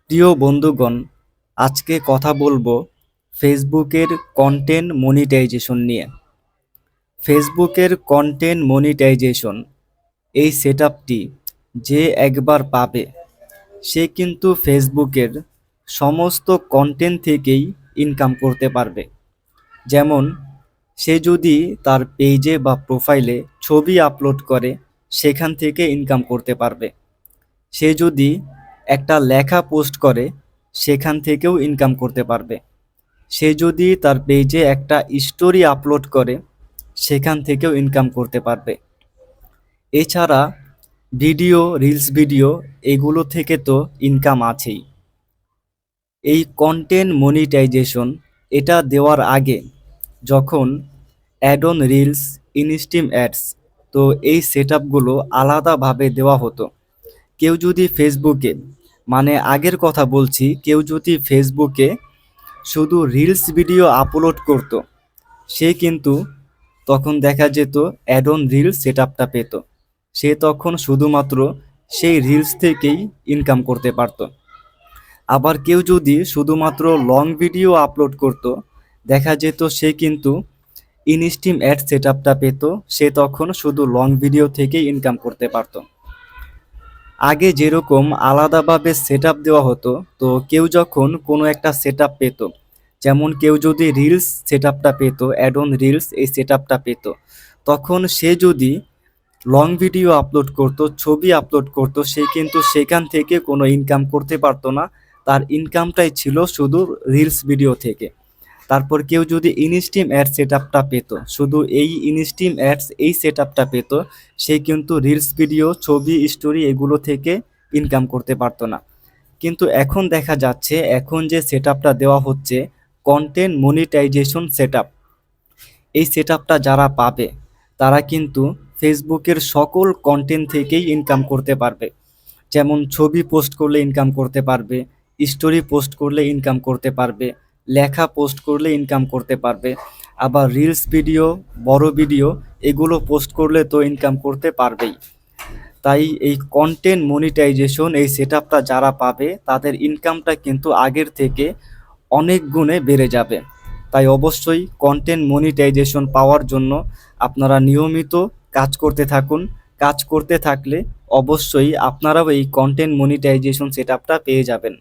প্রিয় বন্ধুগণ, আজকে কথা বলবো ফেসবুকের কন্টেন্ট মনিটাইজেশন নিয়ে। ফেসবুকের কন্টেন্ট মনিটাইজেশন এই সেটআপটি যে একবার পাবে সে কিন্তু ফেসবুকের সমস্ত কন্টেন্ট থেকেই ইনকাম করতে পারবে। যেমন সে যদি তার পেজে বা প্রোফাইলে ছবি আপলোড করে সেখান থেকে ইনকাম করতে পারবে। সে যদি একটা লেখা পোস্ট করে সেখান থেকেও ইনকাম করতে পারবে। সে যদি তার পেজে একটা স্টোরি আপলোড করে সেখান থেকেও ইনকাম করতে পারবে। এছাড়া ভিডিও, রিলস ভিডিও এগুলো থেকে তো ইনকাম আছেই। এই কন্টেন্ট মনিটাইজেশন এটা দেওয়ার আগে যখন ad on reels, instream ads, তো এই সেটআপগুলো আলাদাভাবে দেওয়া হতো। কেউ যদি ফেসবুকে, মানে আগের কথা বলছি, কেউ যদি ফেসবুকে শুধু রিলস ভিডিও আপলোড করত সে কিন্তু তখন দেখা যেত অ্যাড অন রিলস সেটআপটা পেত। সে তখন শুধুমাত্র সেই রিলস থেকেই ইনকাম করতে পারত। আবার কেউ যদি শুধুমাত্র লং ভিডিও আপলোড করত দেখা যেত সে কিন্তু ইনস্ট্রিম অ্যাড সেটআপটা পেত। সে তখন শুধু লং ভিডিও থেকেই ইনকাম করতে পারত। আগে যেরকম আলাদাভাবে সেটআপ দেওয়া হতো, তো কেউ যখন কোনো একটা সেটআপ পেত, যেমন কেউ যদি রিলস সেটআপটা পেত, অ্যাড অন রিলস এই সেটআপটা পেত, তখন সে যদি লং ভিডিও আপলোড করত, ছবি আপলোড করত, সে কিন্তু সেখান থেকে কোনো ইনকাম করতে পারতো না। তার ইনকামটাই ছিল শুধু রিলস ভিডিও থেকে। তারপর কেউ যদি ইনস্ট্রিম অ্যাড সেটআপটা পেত, শুধু এই ইনস্ট্রিম অ্যাডস এই সেটআপটা পেত, সে কিন্তু রিলস ভিডিও, ছবি, স্টোরি এগুলো থেকে ইনকাম করতে পারতো না। কিন্তু এখন দেখা যাচ্ছে এখন যে সেটআপটা দেওয়া হচ্ছে কন্টেন্ট মনিটাইজেশন সেটআপ, এই সেটআপটা যারা পাবে তারা কিন্তু ফেসবুকের সকল কন্টেন্ট থেকেই ইনকাম করতে পারবে। যেমন ছবি পোস্ট করলে ইনকাম করতে পারবে, স্টোরি পোস্ট করলে ইনকাম করতে পারবে, লেখা পোস্ট করলে ইনকাম করতে পারবে, আবার রিলস ভিডিও, বড় ভিডিও এগুলো পোস্ট করলে তো ইনকাম করতে পারবেই। তাই এই কন্টেন্ট মনিটাইজেশন এই সেটআপটা যারা পাবে তাদের ইনকামটা কিন্তু আগের থেকে অনেক গুণে বেড়ে যাবে। তাই অবশ্যই কন্টেন্ট মনিটাইজেশন পাওয়ার জন্য আপনারা নিয়মিত কাজ করতে থাকুন। কাজ করতে থাকলে অবশ্যই আপনারাও এই কন্টেন্ট মনিটাইজেশন সেটআপটা পেয়ে যাবেন।